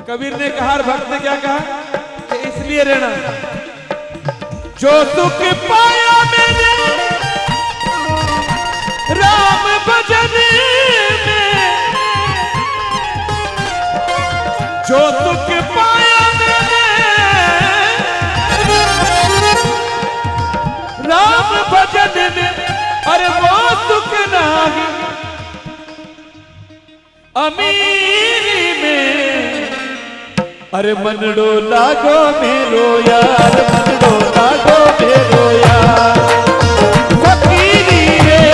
कबीर ने कहा, भक्त ने क्या कहा कि इसलिए रहना जो सुख पाया मैंने राम भजन में, जो सुख पाया मैंने राम भजन में, अरे वो सुख नहीं अमीरी में। अरे मनडो लागो मेरो यार, मनडो लागो मेरो यार, फकीरी में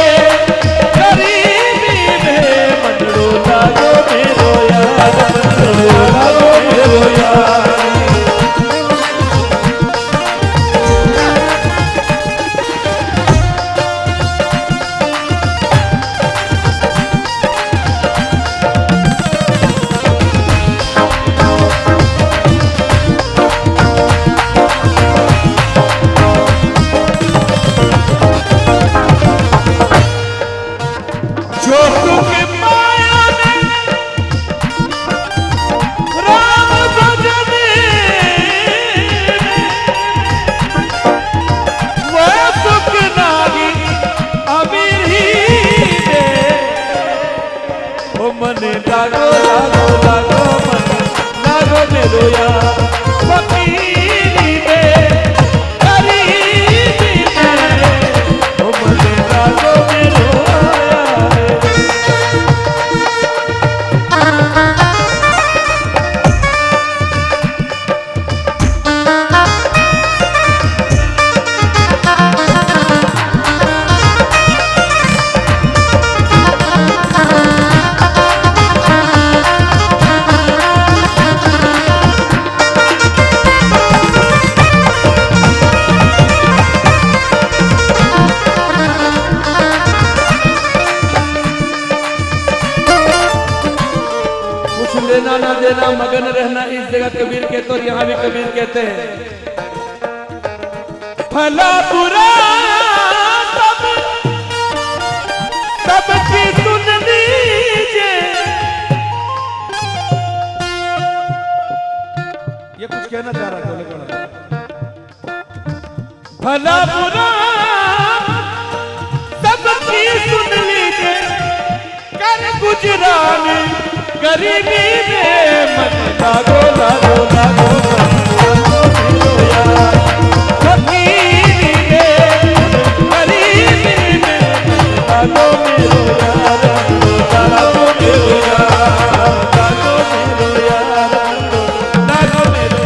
गरीबी में मनडो लागो मेरो यार, मनडो लागो मेरो यार। लागो लागो लागो मन लागो मेरो यार, फकीरी में गरीबी में, ओ मन लागो मेरो लेना ना देना मगन रहना, इस जगह कबीर कहते और यहाँ भी कबीर कहते हैं भला बुरा सबकी सुन लीजिए। ये कुछ कहना चाह रहा है, भला बुरा सबकी सुन लीजिए, कर गुजरान गरीबी में मन लागो लागो लागो लागो यार, फकीरी में गरीबी में लागो मेरो यार, लागो मेरो यार, लागो मेरो यार, लागो मेरो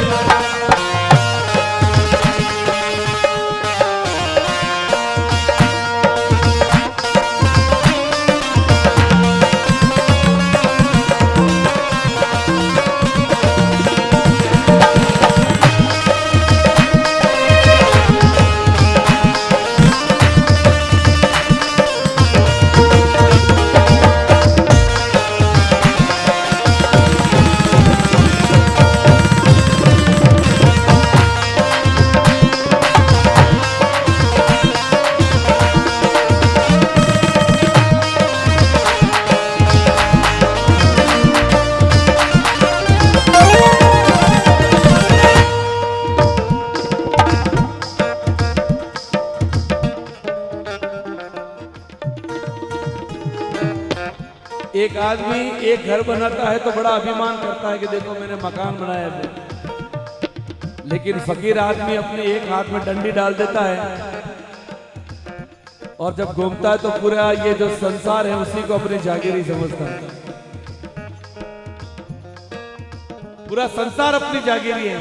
एक आदमी एक घर बनाता है तो बड़ा अभिमान करता है कि देखो मैंने मकान बनाया है, लेकिन फकीर आदमी अपने एक हाथ में डंडी डाल देता है और जब घूमता है तो पूरा ये जो संसार है उसी को अपनी जागीरी समझता है, पूरा संसार अपनी जागीरी है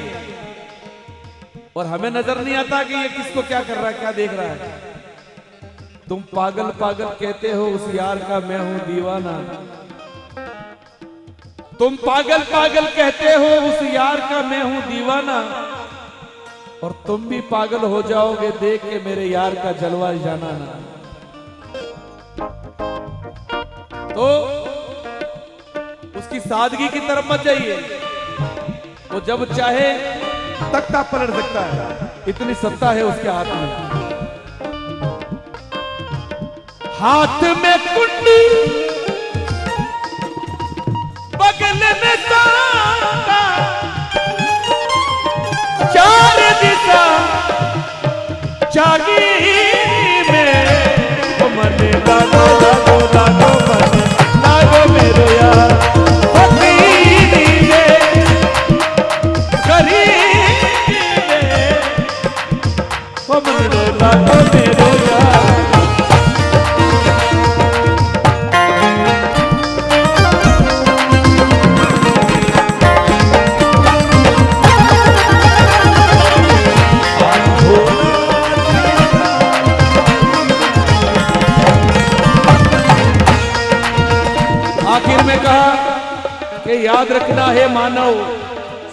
और हमें नजर नहीं आता कि ये किसको क्या कर रहा है, क्या देख रहा है। तुम पागल पागल कहते हो उस यार का मैं हूं दीवाना, तुम पागल पागल कहते हो उस यार का मैं हूं दीवाना, और तुम भी पागल हो जाओगे देख के मेरे यार का जलवा जाना ना। तो उसकी सादगी की तरफ मत जाइए, वो जब चाहे तख्ता पलट सकता है, इतनी सत्ता है उसके हाथ में। हाथ में कुंडी बगल में ताला, जागी में ओ मन लागो लागो लागो मन लागो मेरो यार फकीरी में गरीबी में ओ मन लागो मेरो यार। आखिर में कहा कि याद रखना है मानव,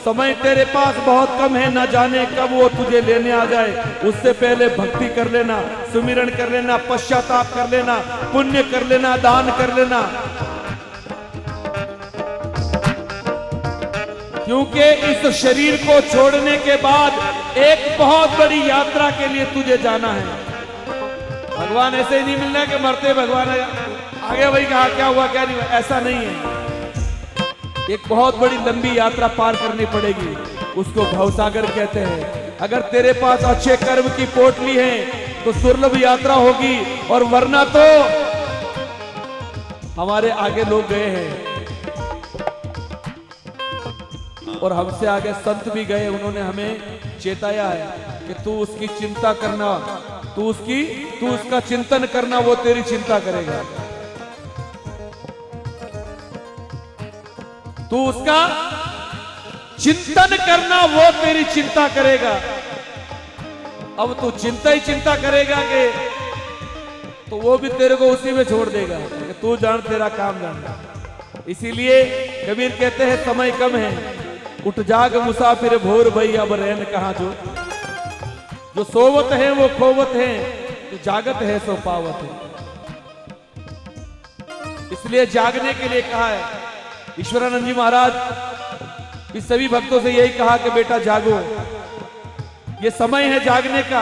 समय तेरे पास बहुत कम है, न जाने कब वो तुझे लेने आ जाए। उससे पहले भक्ति कर लेना, सुमिरन कर लेना, पश्चाताप कर लेना, पुण्य कर लेना, दान कर लेना, क्योंकि इस शरीर को छोड़ने के बाद एक बहुत बड़ी यात्रा के लिए तुझे जाना है। भगवान ऐसे ही नहीं मिलना कि मरते भगवान आगे वही कहा क्या हुआ क्या नहीं हुआ, ऐसा नहीं है। एक बहुत बड़ी लंबी यात्रा पार करनी पड़ेगी, उसको भवसागर कहते हैं। अगर तेरे पास अच्छे कर्म की पोटली है तो दुर्लभ यात्रा होगी, और वरना तो हमारे आगे लोग गए हैं और हमसे आगे संत भी गए, उन्होंने हमें चेताया है कि तू उसकी चिंता करना, तू उसका चिंतन करना, वो तेरी चिंता करेगा। तू उसका चिंतन करना, वो तेरी चिंता करेगा। अब तू चिंता ही चिंता करेगा कि तो वो भी तेरे को उसी में छोड़ देगा कि तू जान, तेरा काम जानना। इसीलिए कबीर कहते हैं समय कम है, उठ जाग मुसाफिर भोर भई अब रहन कहां जो सोवत है वो खोवत है, जो जागत है सो पावत है। इसलिए जागने के लिए कहा है। ईश्वरानंद जी महाराज इस सभी भक्तों से यही कहा कि बेटा जागो, ये समय है जागने का,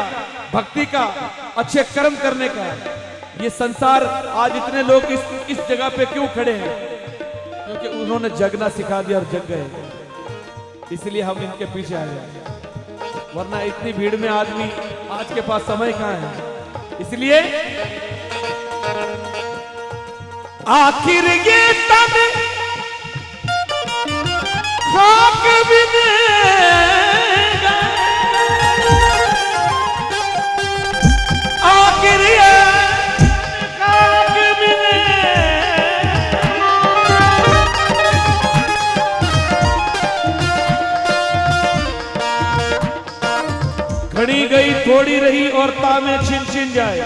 भक्ति का, अच्छे कर्म करने का। ये संसार आज इतने लोग इस जगह पे क्यों खड़े हैं? क्योंकि उन्होंने जगना सिखा दिया और जग गए, इसलिए हम इनके पीछे आ गए। वरना इतनी भीड़ में आदमी आज के पास समय कहां है? इसलिए आखिर ये तन खाक बिनेगा, आखिर ये खाक बिनेगा। घड़ी गई थोड़ी रही और तामे छिन छिन जाए।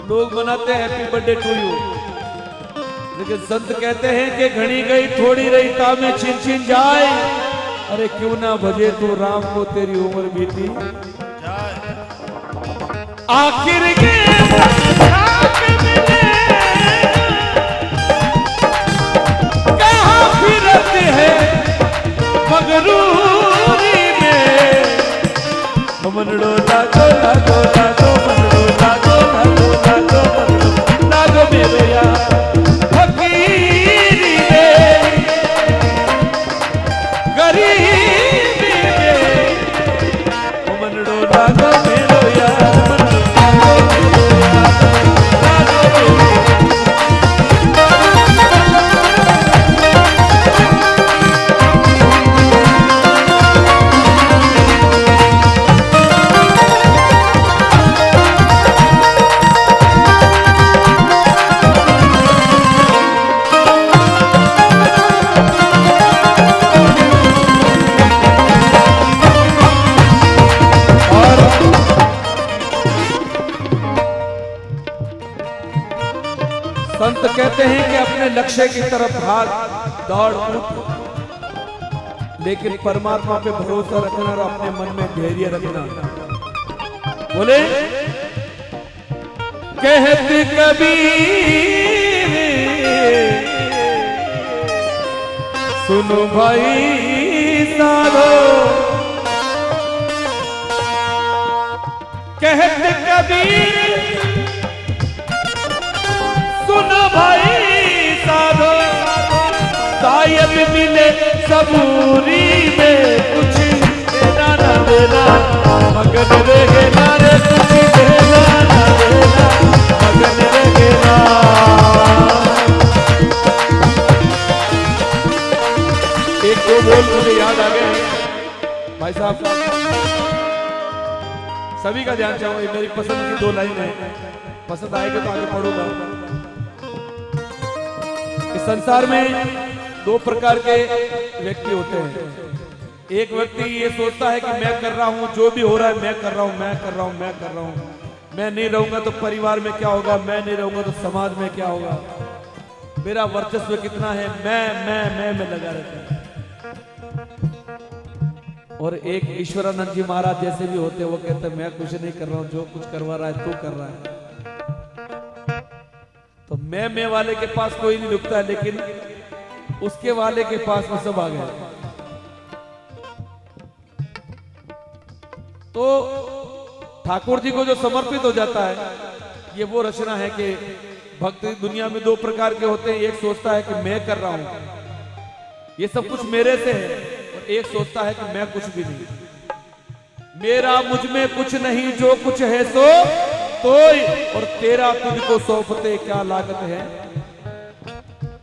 लोग मनाते हैं हैप्पी बर्थडे टू यू, लेकिन संत कहते हैं कि घड़ी गई थोड़ी रही तामे छिन छिन जाए। अरे क्यों ना भजे तू राम को, तेरी उम्र बीती जाए। आखिर ये कहाँ फिरते हैं मगरूरी में, मनड़ो लागो लागो लागो मनड़ो लागो लागो लागो मनड़ो लागो मेरो यार फकीरी में गरीबी में, मनड़ो लागो मेरो यार मनड़ो लागो मेरो यार। संत कहते हैं कि अपने लक्ष्य की तरफ भाग दौड़ कूद, लेकिन परमात्मा पे भरोसा रखना और अपने मन में धैर्य रखना। बोले कहते कबीर सुनो भाई साधो, कहते कबीर सुनो भाई साधो, शायद मिले सबूरी में कुछ तेरा सभी का ध्यान चाहूंगा, मेरी पसंद की 2 लाइन है, पसंद आएगा तो आगे पढ़ूंगा। इस संसार में 2 प्रकार के व्यक्ति होते हैं। एक व्यक्ति ये सोचता है कि मैं कर रहा हूं, जो भी हो रहा है मैं कर रहा हूं, मैं कर रहा हूं, मैं कर रहा हूं, मैं नहीं रहूंगा तो परिवार में क्या होगा, मैं नहीं रहूंगा तो समाज में क्या होगा, मेरा वर्चस्व कितना है, मैं लगा रहता है। और एक ईश्वरानंद जी महाराज जैसे भी होते हैं, वो कहते हैं मैं कुछ नहीं कर रहा हूं, जो कुछ करवा रहा है तू कर रहा है। तो मैं वाले के पास कोई नहीं रुकता है, लेकिन उसके वाले के पास वो सब आ गए। तो ठाकुर जी को जो समर्पित हो जाता है, ये वो रचना है कि भक्त दुनिया में 2 प्रकार के होते हैं। एक सोचता है कि मैं कर रहा हूं, ये सब कुछ मेरे से है, और एक सोचता है कि मैं कुछ भी नहीं, मेरा मुझ में कुछ नहीं, जो कुछ है सो तोय, और तेरा तुझको सौंपते क्या लागत है।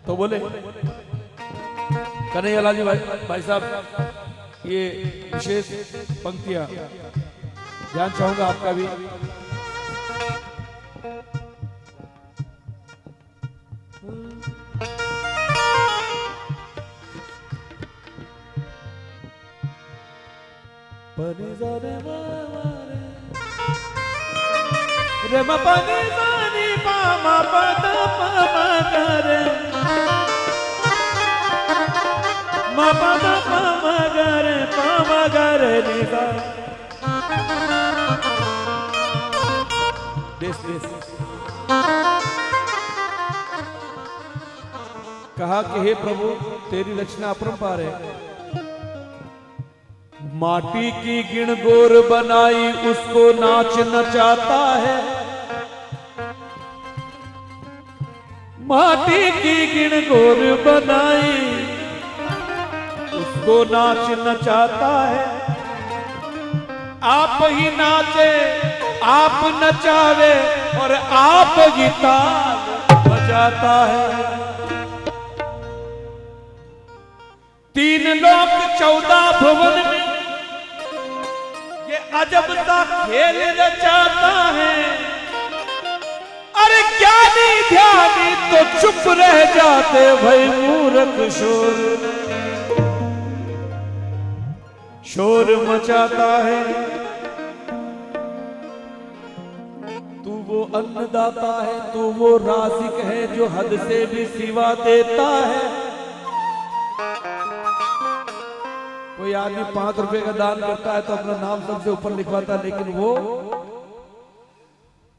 तो बोले कन्हैयालाल जी भाई साहब, ये विशेष पंक्तियां ध्यान चाहूंगा आपका भी। रे म पनि जानी पा म पद प म गरे म पद प म गरे नि सा। कहा कि हे प्रभु तेरी रचना अपरंपार है। माटी की गिण गोर बनाई उसको नाच नचाता है, माटी की गिण गोर बनाई उसको नाच नचाता है। आप ही नाचे आप नचावे और आप ही ताल बजाता है। 3 लोक 14 भुवन में ये अजब सा खेल रचाता है। अरे ज्ञानी ध्यानी तो चुप रह जाते भाई, मूर्ख शोर मचाता है। तू वो अन्नदाता है, तू वो रासिक है जो हद से भी सिवा देता है। कोई आदमी 5 रुपए का दान करता है तो अपना नाम सबसे ऊपर लिखवाता है, लेकिन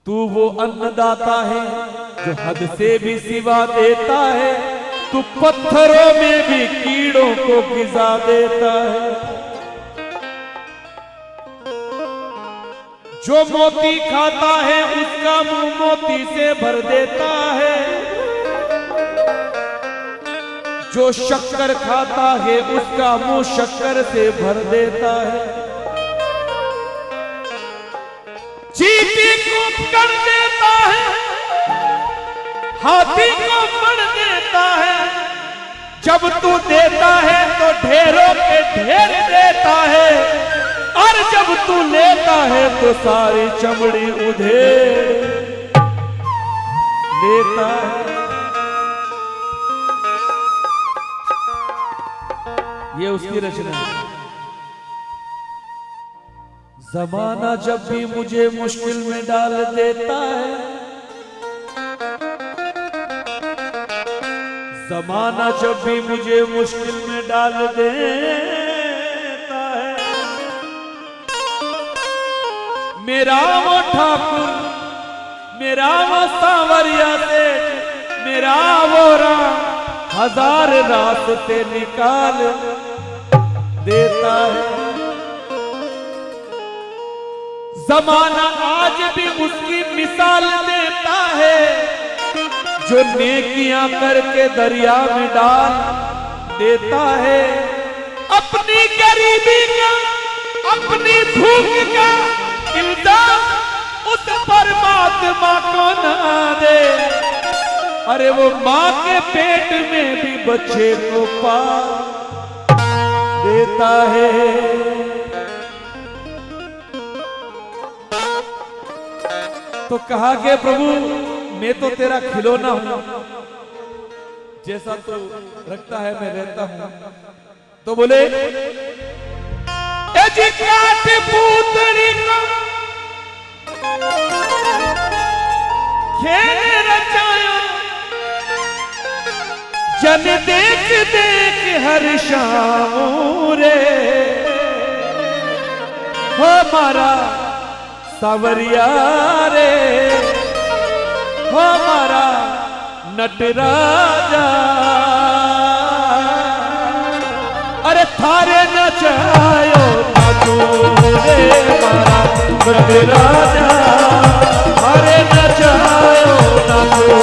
तू वो अन्नदाता है जो हद से भी सिवा देता है। तू पत्थरों में भी कीड़ों को गिजा देता है। जो मोती खाता है उसका मुंह मोती से भर देता है। जो शक्कर खाता है उसका मुंह शक्कर से भर देता है। चींटी को कर देता है, हाथी को मर देता है। जब तू देता है तो ढेरों के ढेर देता है, और जब तू लेता है तो सारी चमड़ी उधेड़ लेता है। ये उसकी रचना है। ज़माना जब भी मुझे मुश्किल में डाल देता है, ज़माना जब भी मुझे मुश्किल में डाल देता है। मेरा वो ठाकुर, मेरा वो सांवरिया सेठ, मेरा वो राम 1000 रास्ते निकाल देता है। ज़माना आज भी उसकी मिसाल देता है, जो नेकियां करके दरिया में डाल देता है। अपनी गरीबी का, अपनी भूख का इल्जाम उस परमात्मा को ना दे। अरे वो माँ के पेट में भी बच्चे को पाल देता है। तो कहा कि प्रभु मैं तो तेरा खिलौना हूं, जैसा तो रखता है मैं रहता हूं। तो बोले काट पूतड़ी को खेल रचायो, जन देख देख हर शाम रे हमारा सावरिया रे हमारा नटराजा। अरे थारे नचायो नाचो रे हमारा नटराजा, थारे नचायो नाचो।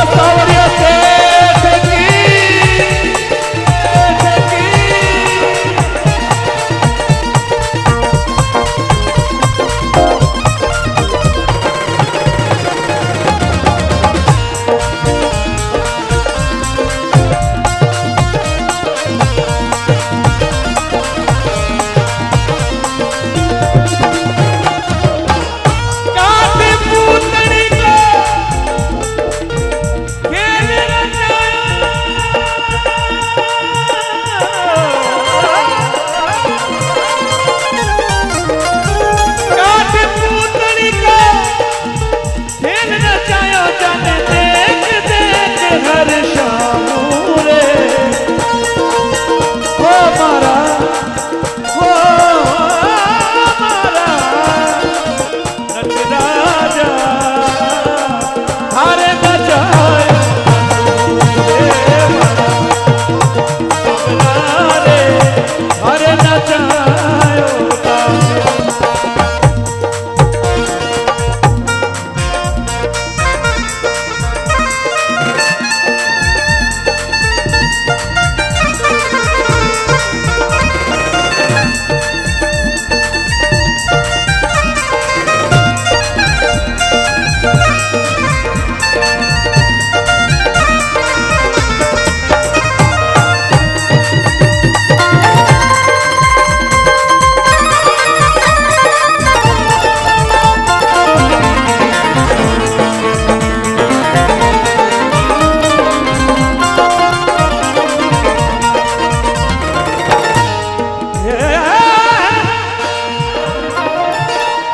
सावरिया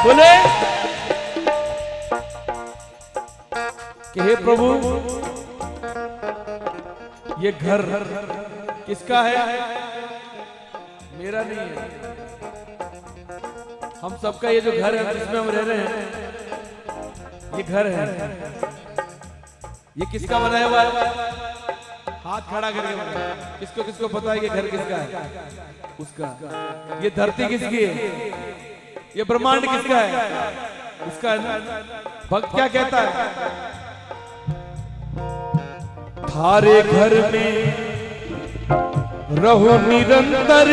बोले कि हे प्रभु ये घर किसका है? मेरा नहीं है, हम सबका ये जो घर है जिसमें हम रह रहे हैं ये घर है। ये किसका बनाया हुआ है? हाथ खड़ा करके बनाया। किसको किसको पता है ये घर किसका है? उसका। ये धरती किसकी है? ये ब्रह्मांड किसका है? उसका है ना। भक्त क्या कहता है? थारे घर में रहो निरंतर,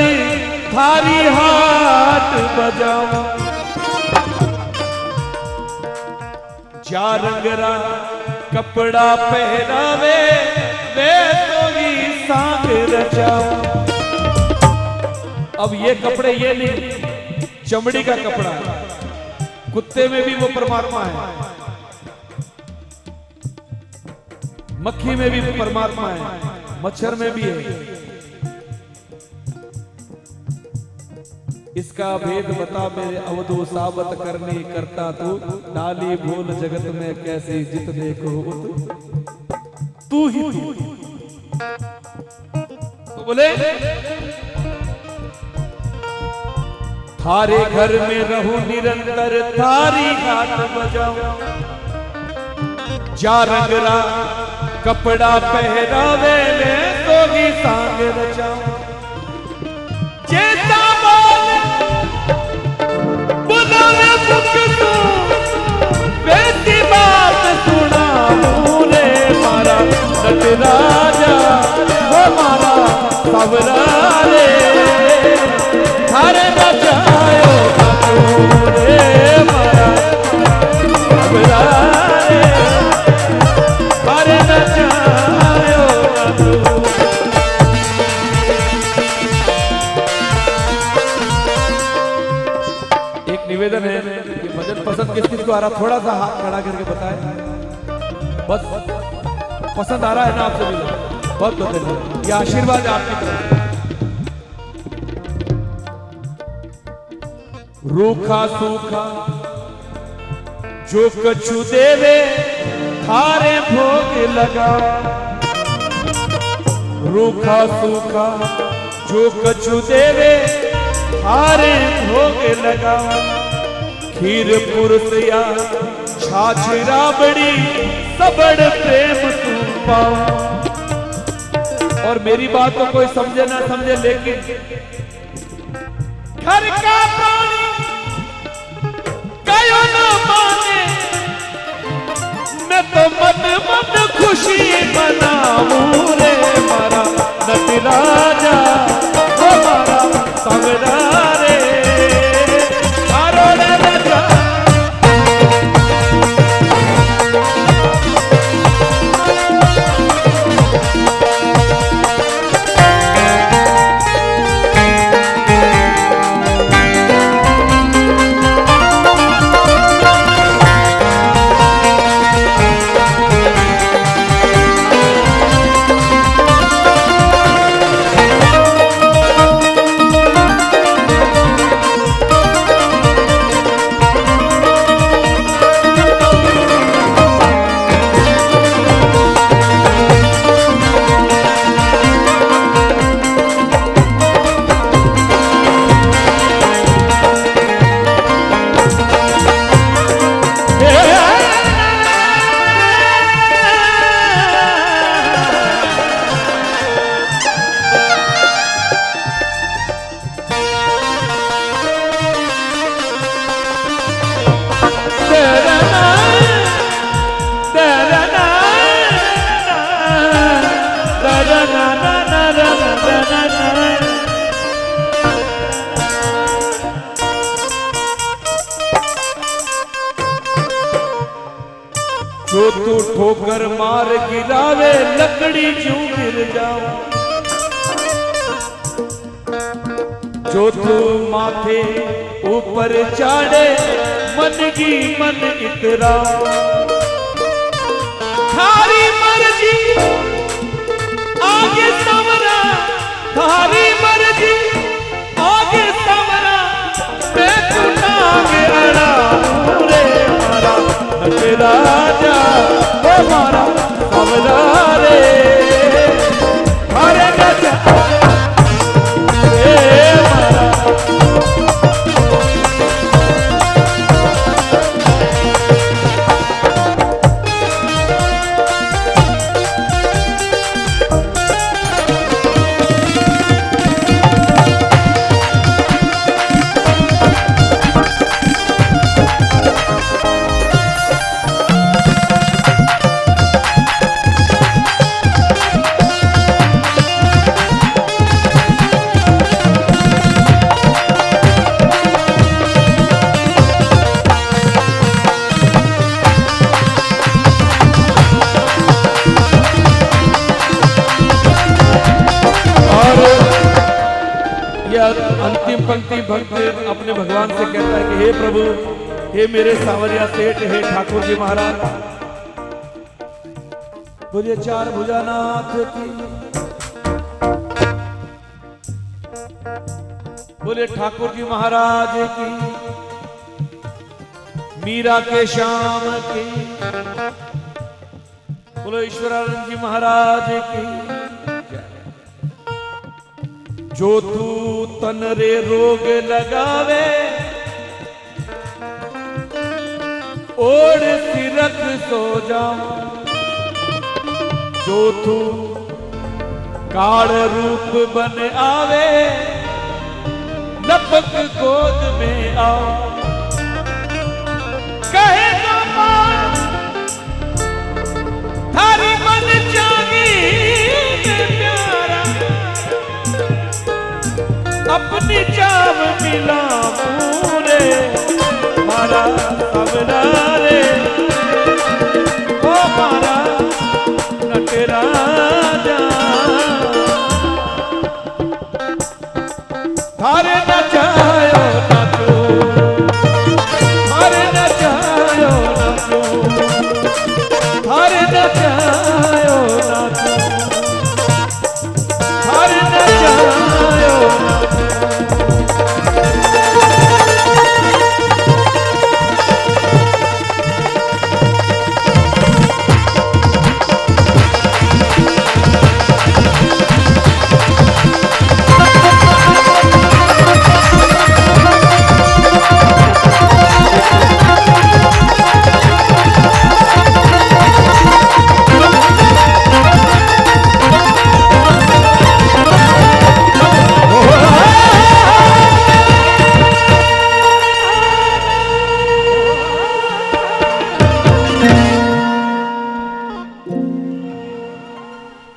थारी हाथ बजाओ, जा रंगरा कपड़ा पहरावे, वे तो ही सांग रचाओ। अब ये कपड़े ये नहीं, चमड़ी का कपड़ा है। कुत्ते में भी वो परमात्मा है, मक्खी में भी परमात्मा है, मच्छर में भी है। इसका भेद बता मेरे अवधू, साबत करनी करता तू, डाली भूल जगत में कैसे जितने को तू ही तू। तो बोले थारे घर में रहूं निरंतर, थारी हाथ बजाऊं, जा रंगरा कपड़ा पहरावे, मैं तो ही सांग रचाऊं। चेता बुलावे मुख तू, वैसी बात सुनाऊं रे मारा नटराजा, वो मारा सावरा रे, थारे नचायो रे मारा सावरा रे, थारे नचायो किसको आ रहा, थोड़ा सा हाथ खड़ा करके बताए। बस पसंद आ रहा है ना आप सभी लोग? बहुत बहुत धन्यवाद, ये आशीर्वाद आपकी तरफ। रूखा सूखा जो कछु देवे थारे भोग लगा, रूखा सूखा जो कछु देवे थारे भोग लगा, खीर पुरसिया छाछ राबड़ी सबड़ प्रेम तू पाओ। और मेरी बात तो कोई समझे ना समझे, लेकिन घर का पानी कयो न माने, मैं तो मन मन खुशी मनाऊं रे मारा नटराजा, ओ मारा सांवरा रे मारो रे राजा। जो तू ठोकर मार गिरावे लकड़ी क्यों गिर जाओ, जो तू माथे ऊपर चाड़े मन की मन इतरा, थारी मर्जी आगे समरा, थारी मर्जी आगे समरा, मैं तू आगे अड़ा रे मारा नटराजा, ओ मारा सांवरा रे मारे राजा रे मारा। अंतिम पंक्ति भक्त अपने भगवान से कहता है कि हे प्रभु, हे मेरे सावरिया सेठ, हे ठाकुर जी महाराज, बोलिए चार भुजानाथ की, बोले ठाकुर जी महाराज की, मीरा के श्याम की, बोलो ईश्वरानंद जी महाराज की। जो तू तन रे रोग लगावे ओढ़ सिरक सो जाओ, जो तू काल रूप बन आवे लपक गोद में आओ, कहे ना मान थारी मन जागी प्यारा, अपनी चाव मिला पूरे मारा सांवरा रे, ओ मारा नटराजा, थारे न जायो ना तू, थारे न जायो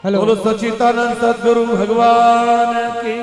बोलो सच्चिदानंद सदगुरु भगवान की।